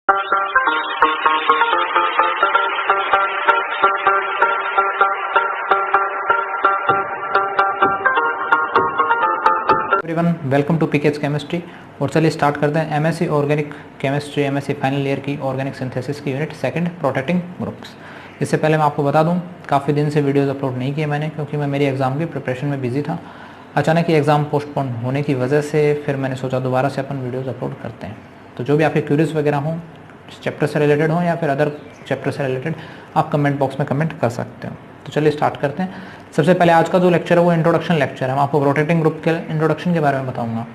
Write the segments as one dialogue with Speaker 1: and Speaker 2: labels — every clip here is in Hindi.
Speaker 1: Everyone, welcome to PKH chemistry. और चलिए स्टार्ट करते हैं MSc organic chemistry, MSc final year की ऑर्गेनिक सिंथेसिस की यूनिट सेकंड, प्रोटेक्टिंग ग्रुप्स। इससे पहले मैं आपको बता दूं, काफ़ी दिन से वीडियोस अपलोड नहीं किए मैंने, क्योंकि मैं मेरी एग्ज़ाम की प्रिपरेशन में बिजी था। अचानक ही एग्ज़ाम पोस्टपोन होने की वजह से फिर मैंने सोचा दोबारा से अपन वीडियोज़ अपलोड करते हैं। तो जो भी आपके क्यूरीज वगैरह हों, चैप्टर से रिलेटेड हों या फिर अदर चैप्टर से रिलेटेड, आप कमेंट बॉक्स में कमेंट कर सकते हो। तो चलिए स्टार्ट करते हैं। सबसे पहले आज का जो लेक्चर है वो इंट्रोडक्शन लेक्चर है। मैं आपको प्रोटेक्टिंग ग्रुप के इंट्रोडक्शन के बारे में बताऊंगा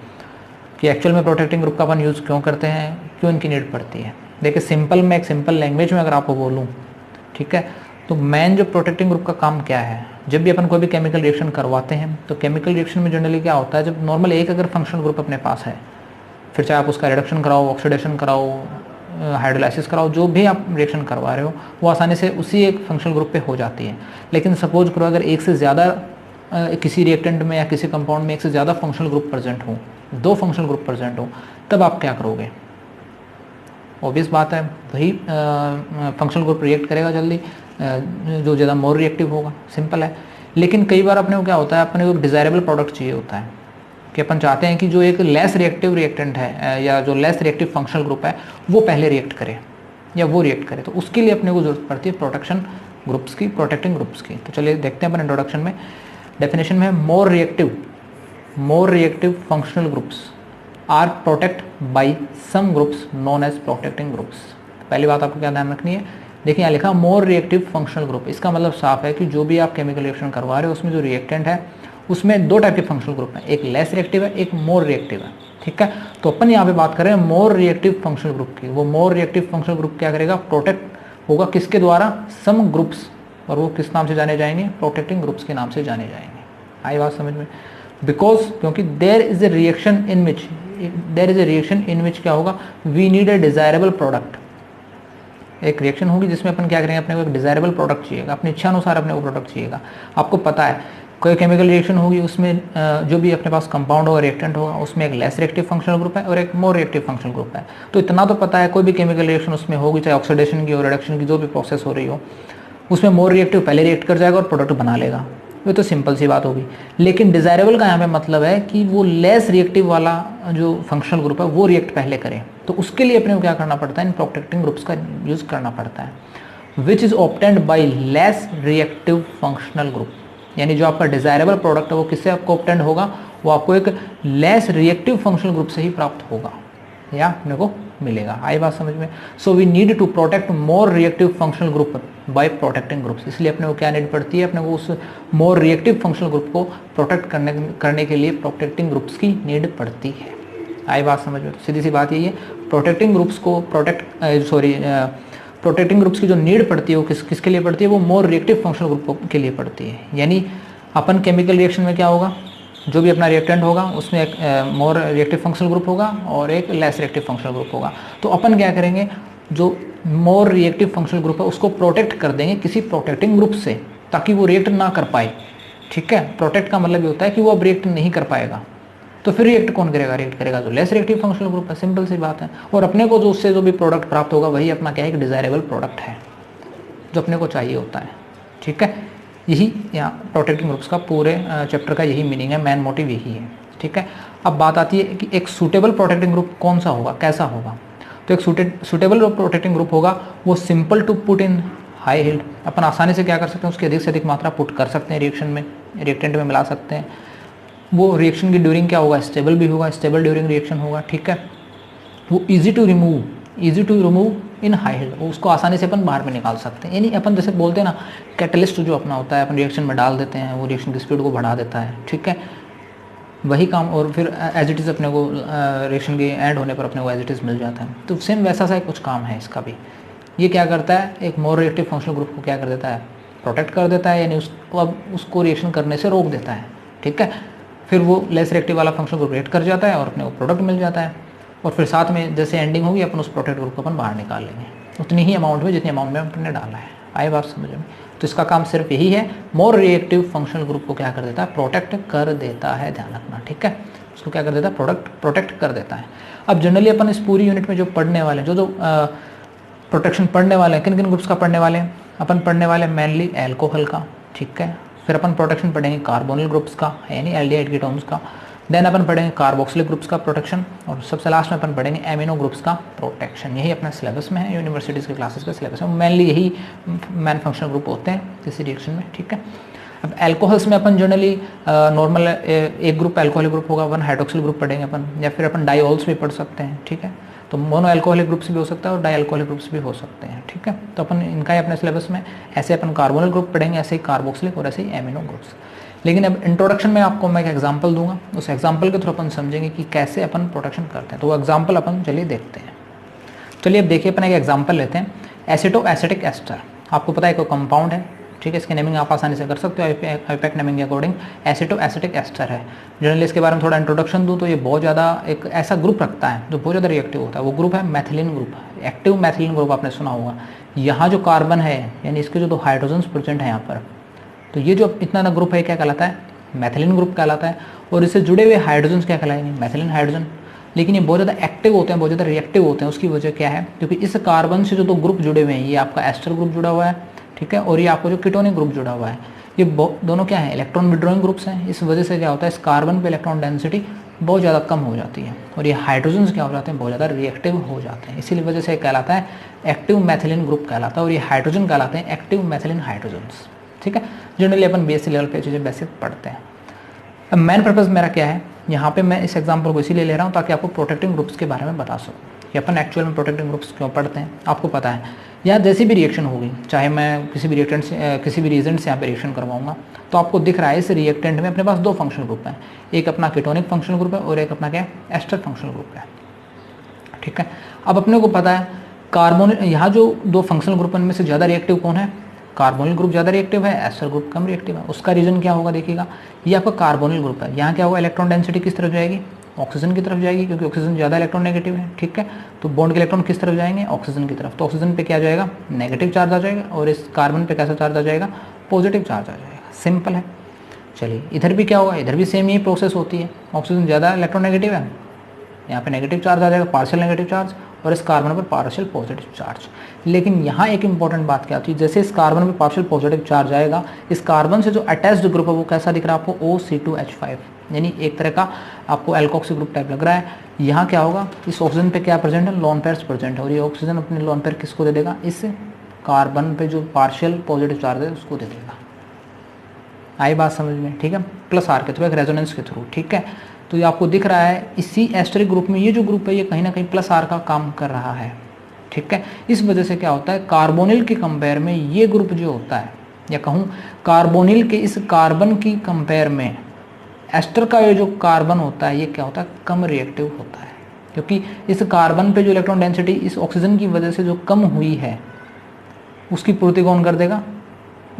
Speaker 1: कि एक्चुअल में प्रोटेक्टिंग ग्रुप का अपन यूज़ क्यों करते हैं, क्यों इनकी नीड पड़ती है। देखिए, सिंपल में, एक सिंपल लैंग्वेज में अगर आपको बोलूँ, ठीक है, तो मेन जो प्रोटेक्टिंग ग्रुप का काम क्या है, जब भी अपन कोई भी केमिकल रिएक्शन करवाते हैं तो केमिकल रिएक्शन में जनरली क्या होता है, जब नॉर्मल एक अगर फंक्शनल ग्रुप अपने पास है, फिर चाहे आप उसका रिडक्शन कराओ, ऑक्सीडेशन कराओ, हाइड्रोलाइसिस कराओ, जो भी आप रिएक्शन करवा रहे हो वो आसानी से उसी एक फंक्शनल ग्रुप पे हो जाती है। लेकिन सपोज करो अगर एक से ज़्यादा किसी रिएक्टेंट में या किसी कंपाउंड में एक से ज़्यादा फंक्शनल ग्रुप प्रेजेंट हो, दो फंक्शनल ग्रुप प्रेजेंट हो, तब आप क्या करोगे? ऑब्वियस बात है, वही फंक्शनल ग्रुप रिएक्ट करेगा जल्दी, जो ज़्यादा मोर रिएक्टिव होगा, सिंपल है। लेकिन कई बार अपने को क्या होता है, अपने को एक डिज़ायरेबल प्रोडक्ट चाहिए होता है कि अपन चाहते हैं कि जो एक लेस रिएक्टिव रिएक्टेंट है या जो लेस रिएक्टिव फंक्शनल ग्रुप है वो पहले रिएक्ट करे या वो रिएक्ट करे। तो उसके लिए अपने को जरूरत पड़ती है प्रोटेक्शन ग्रुप्स की, प्रोटेक्टिंग ग्रुप्स की। तो चलिए देखते हैं अपन इंट्रोडक्शन में। डेफिनेशन में more reactive functional groups are protect by some groups known as protecting groups. पहली बात आपको क्या ध्यान रखनी है, देखिए यहाँ लिखा मोर रिएक्टिव फंक्शनल ग्रुप। इसका मतलब साफ है कि जो भी आप केमिकल रिएक्शन करवा रहे हो उसमें जो रिएक्टेंट है उसमें दो टाइप के फंक्शनल ग्रुप हैं, एक लेस रिएक्टिव है, एक मोर रिएक्टिव है, ठीक है। तो अपन यहाँ पे बात करें मोर रिएक्टिव फंक्शनल ग्रुप की। वो मोर रिएक्टिव फंक्शनल ग्रुप क्या करेगा, प्रोटेक्ट होगा किसके द्वारा, सम ग्रुप्स, और वो किस नाम से जाने जाएंगे, प्रोटेक्टिंग ग्रुप्स के नाम से जाने जाएंगे। आई बात समझ में? बिकॉज क्योंकि there is a reaction in which क्या होगा, we need a desirable product. एक रिएक्शन होगी जिसमें अपन क्या करेंगे, अपने को एक डिजायरेबल प्रोडक्ट चाहिएगा, अपनी इच्छा अनुसार अपने को प्रोडक्ट चाहिएगा। आपको पता है कोई केमिकल रिएक्शन होगी, उसमें जो भी अपने पास कंपाउंड होगा, रिएक्टेंट होगा, उसमें एक लेस रिएक्टिव फंक्शनल ग्रुप है और एक मोर रिएक्टिव फंक्शनल ग्रुप है। तो इतना तो पता है, कोई भी केमिकल रिएक्शन उसमें होगी, चाहे ऑक्सीडेशन की और रिडक्शन की जो भी प्रोसेस हो रही हो, उसमें मोर रिएक्टिव पहले रिएक्ट कर जाएगा और प्रोडक्ट बना लेगा। ये तो सिंपल सी बात होगी। लेकिन डिजायरेबल का यहाँ पे मतलब है कि वो लेस रिएक्टिव वाला जो फंक्शनल ग्रुप है वो रिएक्ट पहले करे। तो उसके लिए अपने को क्या करना पड़ता है, इन प्रोटेक्टिंग ग्रुप्स का यूज करना पड़ता है, which is obtained by less reactive functional group. यानी जो आपका डिजायरेबल प्रोडक्ट है वो किससे आपको ऑब्टेंड होगा, वो आपको एक लेस रिएक्टिव फंक्शनल ग्रुप से ही प्राप्त होगा या अपने को मिलेगा। आई बात समझ में? So we need to protect more reactive functional group by protecting groups. इसलिए अपने को क्या नीड पड़ती है, अपने को उस मोर रिएक्टिव फंक्शनल ग्रुप को प्रोटेक्ट करने के लिए प्रोटेक्टिंग ग्रुप्स की नीड पड़ती है। आई बात समझ में? सीधी सी बात यही है, प्रोटेक्टिंग ग्रुप्स को प्रोटेक्टिंग ग्रुप्स की जो नीड पड़ती है वो किसके लिए पड़ती है, वो मोर रिएक्टिव फंक्शनल ग्रुप के लिए पड़ती है। यानी अपन केमिकल रिएक्शन में क्या होगा, जो भी अपना रिएक्टेंट होगा उसमें एक मोर रिएक्टिव फंक्शनल ग्रुप होगा और एक लेस रिएक्टिव फंक्शनल ग्रुप होगा। तो अपन क्या करेंगे, जो मोर रिएक्टिव फंक्शनल ग्रुप है उसको प्रोटेक्ट कर देंगे किसी प्रोटेक्टिंग ग्रुप से, ताकि वो रिएक्ट ना कर पाए, ठीक है। प्रोटेक्ट का मतलब ये होता है कि वो अब रिएक्ट नहीं कर पाएगा। तो फिर रिएक्ट कौन करेगा, रिएक्ट करेगा जो लेस रिएक्टिव फंक्शनल ग्रुप है, सिंपल सी बात है। और अपने को जो उससे जो भी प्रोडक्ट प्राप्त होगा वही अपना क्या है, एक डिजायरेबल प्रोडक्ट है जो अपने को चाहिए होता है, ठीक है। यही यहाँ प्रोटेक्टिंग ग्रुप्स का पूरे चैप्टर का यही मीनिंग है, मेन मोटिव यही है, ठीक है। अब बात आती है कि एक सूटेबल प्रोटेक्टिंग ग्रुप कौन सा होगा, कैसा होगा। तो एक सूटेबल प्रोटेक्टिंग ग्रुप होगा वो simple to put in high yield. अपन आसानी से क्या कर सकते हैं, उसकी अधिक से अधिक मात्रा पुट कर सकते हैं रिएक्शन में, रिएक्टेंट में मिला सकते हैं। वो रिएक्शन की ड्यूरिंग क्या होगा, स्टेबल भी होगा, स्टेबल ड्यूरिंग रिएक्शन होगा, ठीक है। वो easy to remove in high yield, उसको आसानी से अपन बाहर में निकाल सकते हैं। यानी अपन जैसे बोलते हैं ना, कैटलिस्ट जो अपना होता है अपन रिएक्शन में डाल देते हैं, वो रिएक्शन की स्पीड को बढ़ा देता है, ठीक है। वही काम, और फिर एज इट इज़ अपने को रिएक्शन के एंड होने पर अपने को एज इट इज़ मिल जाता है। तो सेम वैसा सा कुछ काम है इसका भी। ये क्या करता है, एक मोर रिएक्टिव फंक्शनल ग्रुप को क्या कर देता है, प्रोटेक्ट कर देता है, यानी उसको अब उसको रिएक्शन करने से रोक देता है, ठीक है। फिर वो लेस रिएक्टिव वाला फंक्शनल ग्रुप रिएक्ट कर जाता है और अपने को प्रोडक्ट मिल जाता है। और फिर साथ में जैसे एंडिंग होगी अपन उस प्रोटेक्ट ग्रुप को अपन बाहर निकाल लेंगे उतनी ही अमाउंट में जितनी अमाउंट में अपने डाला है। आई बात समझ में? तो इसका काम सिर्फ यही है, मोर रिएक्टिव फंक्शनल ग्रुप को क्या कर देता है, प्रोटेक्ट कर देता है, ध्यान रखना, ठीक है। उसको क्या कर देता है, प्रोटेक्ट कर देता है। अब जनरली अपन इस पूरी यूनिट में जो पढ़ने वाले हैं, जो प्रोटेक्शन पढ़ने वाले हैं, किन किन ग्रुप्स का पढ़ने वाले हैं, अपन पढ़ने वाले हैं मेनली एल्कोहल का, ठीक है। फिर अपन प्रोटेक्शन पढ़ेंगे कार्बोनिल ग्रुप्स का, यानी एल्डिहाइड कीटोन्स का। देन अपन पढ़ेंगे कार्बोक्सिलिक ग्रुप्स का प्रोटेक्शन, और सबसे लास्ट में अपन पढ़ेंगे एमिनो ग्रुप्स का प्रोटेक्शन। यही अपने सिलेबस में है, यूनिवर्सिटीज़ के क्लासेस का सिलेबस है, मेनली यही मैन फंक्शनल ग्रुप होते हैं किसी रिएक्शन में, ठीक है। अब एल्कोहल्स में अपन जनरली नॉर्मल एक ग्रुप एल्कोहलिक ग्रुप होगा, वन हाइड्रोक्सिल ग्रुप पढ़ेंगे अपन, या फिर अपन डाईऑल्स भी पढ़ सकते हैं, ठीक है। तो मोनो एल्कोहलिक ग्रुप्स भी हो सकता है और डाई एल्कोहलिक ग्रुप्स भी हो सकते हैं, ठीक है। तो अपन इनका ही अपने सिलेबस में ऐसे अपन कार्बोनिल ग्रुप पढ़ेंगे, ऐसे ही कार्बोक्सिलिक और ऐसे ही एमिनो ग्रुप्स। लेकिन अब इंट्रोडक्शन में आपको मैं एक एग्जांपल दूंगा, उस एग्जांपल के थ्रू अपन समझेंगे कि कैसे अपन प्रोटेक्शन करते हैं। तो वो एग्जांपल अपन चलिए देखते हैं। चलिए अब देखिए, अपन एक एग्जांपल लेते हैं, एसीटो एसिटिक एस्टर। आपको पता है कोई कंपाउंड है, ठीक है, इसकी नेमिंग आप आसानी से कर सकते हो आईपैक नेमिंग के अकॉर्डिंग। एसीटो एसिटिक एस्टर है। जनरली इसके बारे में थोड़ा इंट्रोडक्शन दूं तो ये बहुत ज़्यादा एक ऐसा ग्रुप रखता है जो बहुत ज़्यादा रिएक्टिव होता है। वो ग्रुप है मैथिलीन ग्रुप, एक्टिव मैथिलीन ग्रुप, आपने सुना होगा। यहाँ जो कार्बन है, यानी इसके जो 2 हाइड्रोजन्स प्रेजेंट है यहाँ पर, तो ये जो इतना ना ग्रुप है क्या कहलाता है, मैथिलीन ग्रुप कहलाता है। और इससे जुड़े हुए हाइड्रोजन्स क्या कहलाएंगे, मैथिलीन हाइड्रोजन। लेकिन ये बहुत ज़्यादा एक्टिव होते हैं, बहुत ज़्यादा रिएक्टिव होते हैं। उसकी वजह क्या है, क्योंकि इस कार्बन से जो 2 ग्रुप जुड़े हुए हैं, ये आपका एस्टर ग्रुप जुड़ा हुआ है, ठीक है, और ये आपको जो कीटोनिक ग्रुप जुड़ा हुआ है, ये दोनों क्या है, इलेक्ट्रॉन विड्रॉइंग ग्रुप्स हैं। इस वजह से क्या होता है, इस कार्बन पे इलेक्ट्रॉन डेंसिटी बहुत ज़्यादा कम हो जाती है, और ये हाइड्रोजन्स क्या हो जाते हैं, बहुत ज़्यादा रिएक्टिव हो जाते हैं। इसी वजह से कहलाता है एक्टिव मैथिलीन ग्रुप कहलाता है, और ये हाइड्रोजन कहलाते हैं एक्टिव मैथिलीन हाइड्रोजन्स, ठीक है। जनरली अपन बीएससी लेवल पे चीज़ें बेसिक पढ़ते हैं। अब मेन पर्पज़ मेरा क्या है, यहाँ पे मैं इस एग्जाम्पल को इसीलिए ले रहा हूँ ताकि आपको प्रोटेक्टिंग ग्रुप्स के बारे में बता सकूँ कि अपन एक्चुअल में प्रोटेक्टिंग ग्रुप्स क्यों पढ़ते हैं। आपको पता है, या जैसी भी रिएक्शन होगी, चाहे मैं किसी भी रिएक्टेंट से किसी भी रीजेंट से यहाँ पे रिएक्शन करवाऊंगा, तो आपको दिख रहा है इस रिएक्टेंट में अपने पास 2 फंक्शनल ग्रुप हैं। एक अपना कीटोनिक फंक्शनल ग्रुप है और एक अपना क्या है, एस्टर फंक्शनल ग्रुप है, ठीक है। अब अपने को पता है कार्बोनिल, यहाँ जो 2 फंक्शनल ग्रुप इनमें से ज़्यादा रिएक्टिव कौन है, कार्बोनिल ग्रुप ज़्यादा रिएक्टिव है, एस्टर ग्रुप कम रिएक्टिव है। उसका रीजन क्या होगा, देखिएगा, ये आपका कार्बोनिल ग्रुप है। यहाँ क्या होगा, इलेक्ट्रॉन डेंसिटी किस तरफ जाएगी, ऑक्सीजन की तरफ जाएगी, क्योंकि ऑक्सीजन ज़्यादा इलेक्ट्रॉन नेगेटिव है, ठीक है। तो बॉन्ड के इलेक्ट्रॉन किस तरफ जाएंगे, ऑक्सीजन की तरफ। तो ऑक्सीजन पे क्या जाएगा, नेगेटिव चार्ज आ जाएगा, और इस कार्बन पे कैसा चार्ज आ जाएगा, पॉजिटिव चार्ज आ जाएगा। सिंपल है। चलिए इधर भी क्या होगा, इधर भी सेम यही प्रोसेस होती है। ऑक्सीजन ज़्यादा इलेक्ट्रॉन नेगेटिव है, यहाँ पे नेगेटिव चार्ज आ जाएगा, पार्शियल नेगेटिव चार्ज, और इस कार्बन पर पार्शियल पॉजिटिव चार्ज। लेकिन यहाँ एक इंपॉर्टेंट बात क्या होती है, जैसे इस कार्बन पर पार्शियल पॉजिटिव चार्ज आएगा, इस कार्बन से जो अटैच्ड ग्रुप है वो कैसा दिख रहा है आपको, OC2H5, यानी एक तरह का आपको एल्कोक्सी ग्रुप टाइप लग रहा है। यहाँ क्या होगा, इस ऑक्सीजन पे क्या प्रेजेंट है, लोन पेयर्स प्रेजेंट है, और ये ऑक्सीजन अपने लोन पेयर किसको दे देगा, इस कार्बन पे जो पार्शियल पॉजिटिव चार्ज है उसको दे देगा। आई बात समझ में, ठीक है, प्लस आर के थ्रू, एक रेजोनेंस के थ्रू, ठीक है। तो ये आपको दिख रहा है इसी एस्टरिक ग्रुप में ये जो ग्रुप है ये कहीं ना कहीं प्लस आर का काम कर रहा है, ठीक है। इस वजह से क्या होता है, कार्बोनिल के कंपेयर में ये ग्रुप जो होता है, या कहूँ कार्बोनिल के इस कार्बन की कंपेयर में एस्टर का ये जो कार्बन होता है ये क्या होता है, कम रिएक्टिव होता है, क्योंकि इस कार्बन पे जो इलेक्ट्रॉन डेंसिटी इस ऑक्सीजन की वजह से जो कम हुई है उसकी पूर्ति कौन कर देगा,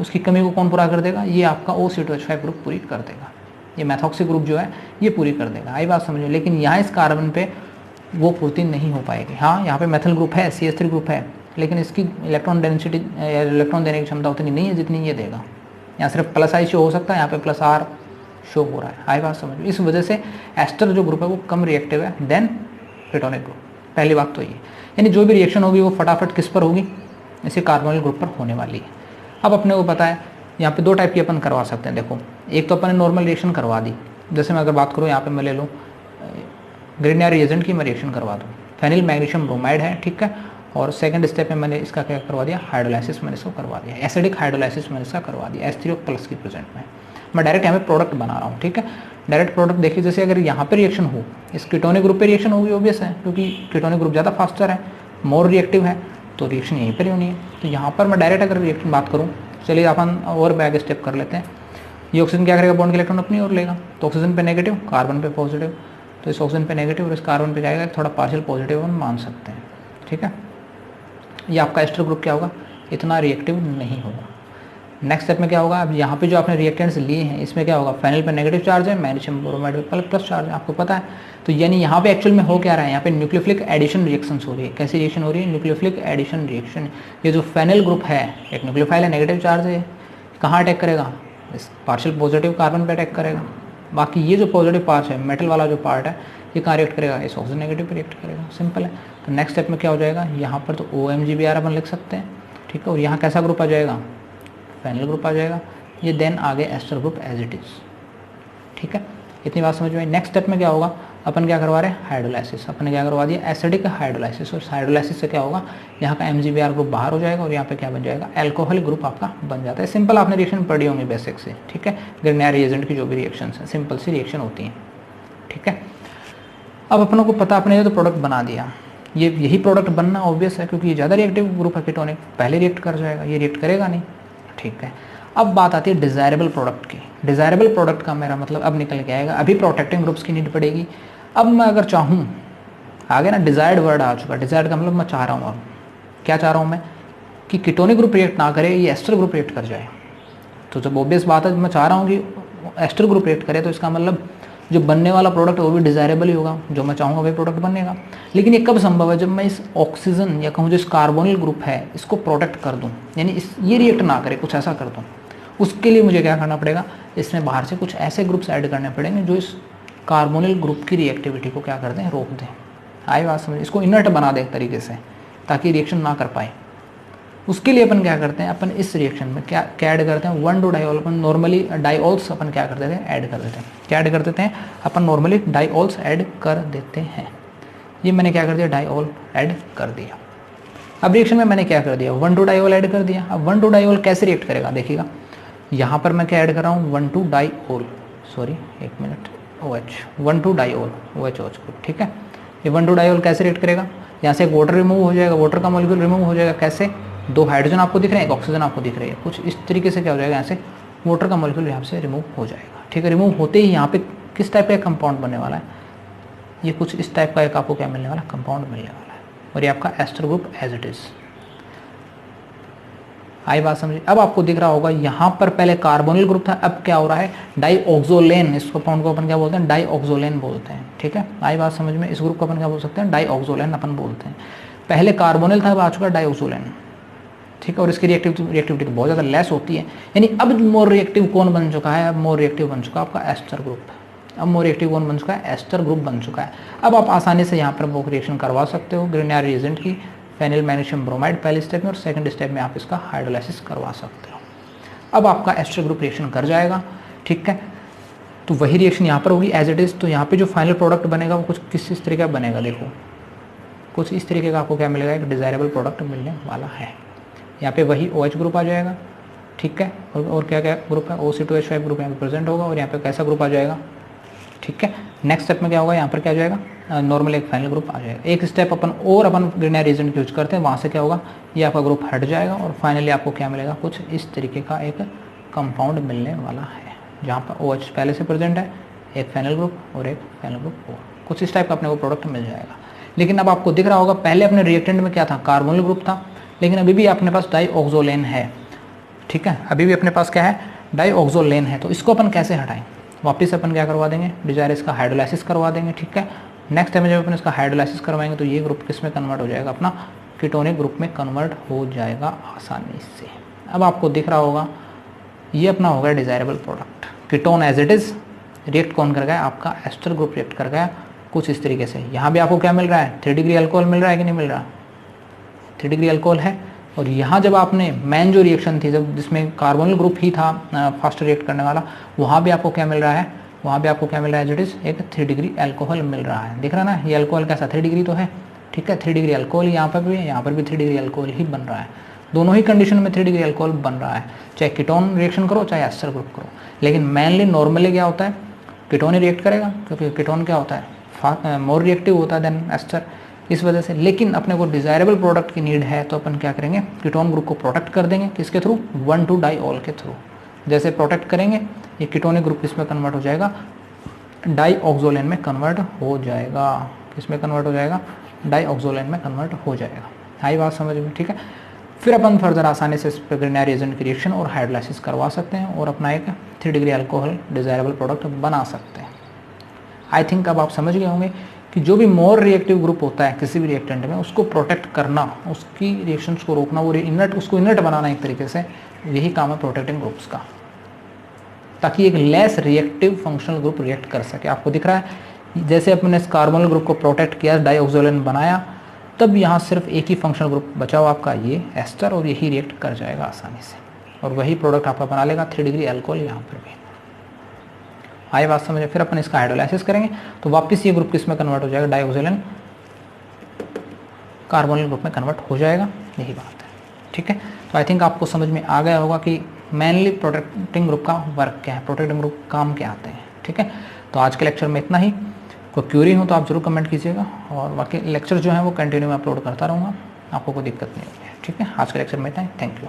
Speaker 1: उसकी कमी को कौन पूरा कर देगा, ये आपका OC2H5 ग्रुप पूरी कर देगा। ये मैथॉक्सी ग्रुप जो है ये पूरी कर देगा। आई बात समझो। लेकिन यहाँ इस कार्बन पे वो पूर्ति नहीं हो पाएगी। हाँ, यहाँ पे मेथल ग्रुप है, CH3 ग्रुप है, लेकिन इसकी इलेक्ट्रॉन डेंसिटी, इलेक्ट्रॉन देने की क्षमता उतनी नहीं है जितनी ये देगा। यहाँ सिर्फ प्लस आई शो हो सकता है, यहाँ पे प्लस आर शो हो रहा है। आई बात समझो। इस वजह से एस्टर जो ग्रुप है वो कम रिएक्टिव है देन कीटोनिक ग्रुप। पहली बात तो ये, यानी जो भी रिएक्शन होगी वो फटाफट किस पर होगी, इसे कार्बोनिल ग्रुप पर होने वाली है। अब अपने को पता है यहाँ पे 2 टाइप की अपन करवा सकते हैं। देखो, एक तो अपन ने नॉर्मल रिएक्शन करवा दी, जैसे मैं अगर बात करूँ यहाँ पे मैं ले लूँ ग्रीनियर रिएजेंट की मैं रिएक्शन करवा दूँ, फेनिल मैग्नीशियम ब्रोमाइड है, ठीक है, और सेकंड स्टेप में मैंने इसका क्या करवा दिया, हाइड्रोलाइसिस मैंने इसको करवा दिया, एसिडिक हाइड्रोलाइसिस मैंने इसका करवा दिया H3O+ की प्रेजेंट में। मैं डायरेक्ट यहाँ पे प्रोडक्ट बना रहा हूँ, ठीक है। डायरेक्ट प्रोडक्ट देखिए, जैसे अगर यहाँ पे रिएक्शन हो, इस कीटोनिक ग्रुप पे रिएक्शन होगी, ऑब्वियस है, क्योंकि कीटोनिक ग्रुप ज़्यादा फास्टर है, मोर रिएक्टिव है, तो रिएक्शन यहीं पर ही होनी है। तो यहाँ पर मैं डायरेक्ट अगर रिएक्शन बात करूँ, चलिए अपन और बैक स्टेप कर लेते हैं। ये ऑक्सीजन क्या करेगा, बॉन्ड के इलेक्ट्रॉन अपनी ओर लेगा, तो ऑक्सीजन पे नेगेटिव, कार्बन पे पॉजिटिव, तो इस ऑक्सीजन पे नेगेटिव और इस कार्बन पे जाएगा थोड़ा पार्शियल पॉजिटिव हम मान सकते हैं, ठीक है। ये आपका एस्टर ग्रुप क्या होगा, इतना रिएक्टिव नहीं होगा। नेक्स्ट स्टेप में क्या होगा, अब यहाँ पे जो आपने रिएक्टेंट्स लिए हैं इसमें क्या होगा, फेनिल पे नेगेटिव चार्ज है, मैग्नीशियम ब्रोमाइड पे प्लस चार्ज है, आपको पता है। तो यानी यहाँ पे एक्चुअल में हो क्या रहा है, यहाँ पे न्यूक्लियोफिलिक एडिशन रिएक्शंस हो रही है। कैसी रिएक्शन हो रही है, न्यूक्लियोफिलिक एडिशन रिएक्शन। ये जो फेनिल ग्रुप है, एक न्यूक्लियोफाइल है, नेगेटिव चार्ज है, कहाँ अटैक करेगा, इस पार्शियल पॉजिटिव कार्बन पे अटैक करेगा, बाकी ये जो पॉजिटिव पार्ट है, मेटल वाला जो पार्ट है, ये कहाँ रिएक्ट करेगा, इस ऑक्सीजन नेगेटिव पे रिएक्ट करेगा, सिंपल है। तो नेक्स्ट स्टेप में क्या हो जाएगा, यहाँ पर तो OMGBr अपन लिख सकते हैं, ठीक है, और यहाँ कैसा ग्रुप आ जाएगा, फाइनल ग्रुप आ जाएगा। ये देन आगे ester group as it is, ठीक है, इतनी बात समझ में आई। नेक्स्ट स्टेप में क्या होगा, अपन क्या करवा रहे हैं, हाइड्रोलाइसिस। अपन ने क्या करवा दिया, एसिडिक हाइड्रोलाइसिस, और हाइड्रोलाइसिस से क्या होगा, यहाँ का MgBr ग्रुप बाहर हो जाएगा और यहाँ पे क्या बन जाएगा, एल्कोहल ग्रुप आपका बन जाता है। सिंपल आपने रिएक्शन पढ़ी होंगी बेसिक से, ठीक है, ग्रेनायर रिएजेंट की जो भी रिएक्शन है, सिंपल सी रिएक्शन होती हैं, ठीक है। अब अपनों को पता, अपने ये तो प्रोडक्ट बना दिया, ये यही प्रोडक्ट बनना ऑब्वियस है क्योंकि ये ज़्यादा रिएक्टिव ग्रुप है कीटोनिक, पहले रिएक्ट कर जाएगा, ये रिएक्ट करेगा नहीं, ठीक है। अब बात आती है डिज़ायरेबल प्रोडक्ट की। डिज़ायरेबल प्रोडक्ट का मेरा मतलब अब निकल के आएगा, अभी प्रोटेक्टिंग ग्रुप्स की नीड पड़ेगी। अब मैं अगर चाहूँ, आगे ना डिज़ायर्ड वर्ड आ चुका, डिज़ायर्ड का मतलब मैं चाह रहा हूँ, अब क्या चाह रहा हूँ मैं, कि कीटोनिक ग्रुप रिएक्ट ना करे, ये एस्टर ग्रुप रिएक्ट कर जाए। तो जब ऑब्वियस बात है, मैं चाह रहा हूँ कि एस्टर ग्रुप रिएक्ट करे, तो इसका मतलब जो बनने वाला प्रोडक्ट है वो भी डिज़ायरेबल ही होगा, जो मैं चाहूँगा वही प्रोडक्ट बनेगा। लेकिन ये कब संभव है, जब मैं इस ऑक्सीजन या कहूँ जो इस कार्बोनिल ग्रुप है इसको प्रोटेक्ट कर दूँ, यानी ये रिएक्ट ना करे, कुछ ऐसा कर दूँ। उसके लिए मुझे क्या करना पड़ेगा, इसमें बाहर से कुछ ऐसे ग्रुप्स ऐड करने पड़ेंगे जो इस कार्बोनिल ग्रुप की रिएक्टिविटी को क्या कर दें, रोक दें। आई बात समझ, इसको इनर्ट बना दें एक तरीके से, ताकि रिएक्शन ना कर पाए। उसके लिए अपन क्या करते हैं, अपन इस रिएक्शन में क्या ऐड करते हैं, 1,2-डाइऑल। अपन नॉर्मली डाइऑल्स अपन क्या कर देते हैं, ऐड कर देते हैं। क्या ऐड कर देते हैं, अपन नॉर्मली डाइऑल्स ऐड कर देते हैं। ये मैंने क्या कर दिया, डाइऑल ऐड कर दिया। अब रिएक्शन में मैंने क्या कर दिया, 1,2-डाइऑल ऐड कर दिया। अब 1,2-डाइऑल कैसे रिएक्ट करेगा, देखिएगा, यहाँ पर मैं क्या ऐड कर रहा हूँ, 1,2-डाइऑल, सॉरी एक मिनट, OH, 1,2-डाइऑल OH ग्रुप, ठीक है। ये 1,2-डाइऑल कैसे रिएक्ट करेगा, यहाँ से एक वाटर रिमूव हो जाएगा, वाटर का मॉलिक्यूल रिमूव हो जाएगा। कैसे, 2 हाइड्रोजन आपको दिख रहे हैं, एक ऑक्सीजन आपको दिख रही है, कुछ इस तरीके से क्या हो जाएगा, यहाँ से वाटर का मॉलिक्यूल यहाँ से रिमूव हो जाएगा, ठीक है। रिमूव होते ही यहाँ पे किस टाइप का कंपाउंड बनने वाला है, ये कुछ इस टाइप का एक आपको क्या मिलने वाला, कंपाउंड मिलने वाला है, और ये आपका ester group as it is. आई बात समझिए। अब आपको दिख रहा होगा यहाँ पर पहले कार्बोनिल ग्रुप था, अब क्या हो रहा है, डाइऑक्सोलेन। इस कंपाउंड को अपन क्या बोलते हैं, डाइऑक्सोलेन बोलते हैं, ठीक है। आई बात समझ में। इस ग्रुप को अपन क्या बोल सकते हैं, डाइऑक्सोलेन अपन बोलते हैं। पहले कार्बोनिल था, अब आ चुका डाइऑक्सोलेन, ठीक है। और इसकी रिएक्टिविटी तो बहुत ज़्यादा लेस होती है, यानी अब मोर रिएक्टिव कौन बन चुका है, अब मोर रिएक्टिव बन चुका है आपका एस्टर ग्रुप। अब मोर रिएक्टिव कौन बन चुका है, एस्टर ग्रुप बन चुका है। अब आप आसानी से यहाँ पर वो रिएक्शन करवा सकते हो ग्रेनायर रिएजेंट की, फेनिल मैग्नीशियम ब्रोमाइड पहले स्टेप में, और सेकंड स्टेप में आप इसका हाइड्रोलाइसिस करवा सकते हो। अब आपका एस्टर ग्रुप रिएक्शन कर जाएगा, ठीक है। तो वही रिएक्शन यहाँ पर होगी एज इट इज़। तो यहाँ पे जो फाइनल प्रोडक्ट बनेगा वो कुछ किस इस तरीके का बनेगा, देखो कुछ इस तरीके का आपको क्या मिलेगा, एक डिज़ायरेबल प्रोडक्ट मिलने वाला है। यहाँ पे वही OH ग्रुप आ जाएगा, ठीक है। और क्या क्या ग्रुप है, OC2H5 ग्रुप यहाँ पे प्रेजेंट होगा, और यहाँ पे कैसा ग्रुप आ जाएगा, ठीक है। नेक्स्ट स्टेप में क्या होगा, यहाँ पर क्या आ जाएगा, नॉर्मल एक फाइनल ग्रुप आ जाएगा। एक स्टेप अपन ग्रेनायर रिएजेंट यूज करते हैं, वहाँ से क्या होगा, ये आपका ग्रुप हट जाएगा, और फाइनली आपको क्या मिलेगा, कुछ इस तरीके का एक कंपाउंड मिलने वाला है, जहाँ पर OH पहले से प्रेजेंट है, एक फाइनल ग्रुप और एक फाइनल ग्रुप और कुछ इस टाइप का अपने को प्रोडक्ट मिल जाएगा। लेकिन अब आपको दिख रहा होगा, पहले अपने रिएक्टेंट में क्या था, कार्बोनिल ग्रुप था, लेकिन अभी भी अपने पास डाइऑक्सोलेन है, ठीक है। अभी भी अपने पास क्या है, डाइऑक्सोलेन है। तो इसको अपन कैसे हटाएं, वापस अपन क्या करवा देंगे, डिजायरेस का हाइड्रोलाइसिस करवा देंगे, ठीक है। नेक्स्ट टाइम जब अपन इसका हाइड्रोलाइसिस करवाएंगे तो ये ग्रुप किस में कन्वर्ट हो जाएगा, अपना कीटोनिक ग्रुप में कन्वर्ट हो जाएगा आसानी से। अब आपको दिख रहा होगा, ये अपना हो गया desirable product. Ketone as it is react कौन कर गया, आपका एस्टर ग्रुप रिएक्ट कर गया कुछ इस तरीके से। यहाँ भी आपको क्या मिल रहा है, 3 डिग्री अल्कोहल मिल रहा है कि नहीं मिल रहा, 3 डिग्री अल्कोहल है। और यहाँ जब आपने मेन जो रिएक्शन थी, जब जिसमें कार्बोनिल ग्रुप ही था फास्ट रिएक्ट करने वाला, वहाँ भी आपको क्या मिल रहा है, वहाँ भी आपको क्या मिल रहा है, इट इज एक 3 डिग्री अल्कोहल मिल रहा है। दिख रहा है ना, ये अल्कोहल कैसा 3 डिग्री तो है, ठीक है। 3 डिग्री अल्कोहल यहाँ पर भी है, यहाँ पर भी 3 डिग्री अल्कोहल ही बन रहा है। दोनों ही कंडीशन में 3 डिग्री अल्कोहल बन रहा है, चाहे कीटोन रिएक्शन करो चाहे एस्टर ग्रुप करो। लेकिन मेनली नॉर्मली क्या होता है, कीटोन ही रिएक्ट करेगा, क्योंकि कीटोन क्या होता है, मोर रिएक्टिव होता है देन एस्टर, इस वजह से। लेकिन अपने को डिजायरेबल प्रोडक्ट की नीड है, तो अपन क्या करेंगे, कीटोन ग्रुप को प्रोटेक्ट कर देंगे, किसके थ्रू, 1,2-डाइऑल के थ्रू। जैसे प्रोटेक्ट करेंगे, ये कीटोनिक ग्रुप किस में कन्वर्ट हो जाएगा, डाइऑक्सोलेन में कन्वर्ट हो जाएगा। किस में कन्वर्ट हो जाएगा, डाइऑक्सोलेन में कन्वर्ट हो जाएगा। आई बात समझ में, ठीक है। फिर अपन फर्दर आसानी से इस पर ग्रेनायर रिएजेंट की रिएक्शन और हाइड्रोलाइसिस करवा सकते हैं, और अपना एक 3 डिग्री अल्कोहल डिजायरेबल प्रोडक्ट बना सकते हैं। आई थिंक अब आप समझ गए होंगे कि जो भी मोर रिएक्टिव ग्रुप होता है किसी भी रिएक्टेंट में, उसको प्रोटेक्ट करना, उसकी रिएक्शंस को रोकना, वो उसको इनर्ट बनाना एक तरीके से, यही काम है प्रोटेक्टिंग ग्रुप्स का। ताकि एक less reactive functional group react कर सके। आपको दिख रहा है जैसे अपने इस कार्बोनिल ग्रुप को प्रोटेक्ट किया, डाइऑक्सोलेन बनाया, तब यहाँ सिर्फ एक ही फंक्शनल ग्रुप बचा हुआ आपका ये एस्टर, और यही रिएक्ट कर जाएगा आसानी से और वही प्रोडक्ट आपका बना लेगा 3 डिग्री अल्कोहल यहाँ पर भी। आए बात समझे। फिर अपन इसका हाइड्रोलाइसिस करेंगे तो वापस ये ग्रुप किस में कन्वर्ट हो जाएगा, डाइऑक्सोलेन कार्बोनिल ग्रुप में कन्वर्ट हो जाएगा, यही बात है। ठीक है, तो आई थिंक आपको समझ में आ गया होगा कि मेनली प्रोटेक्टिंग ग्रुप का वर्क क्या है, प्रोटेक्टिंग ग्रुप काम क्या आते हैं। ठीक है, तो आज के लेक्चर में इतना ही। कोई क्यूरी हो तो आप जरूर कमेंट कीजिएगा, और बाकी लेक्चर जो है वो कंटिन्यू में अपलोड करता रहूँगा, आपको कोई दिक्कत नहीं होगी। ठीक है, आज के लेक्चर में इतना ही। Thank you.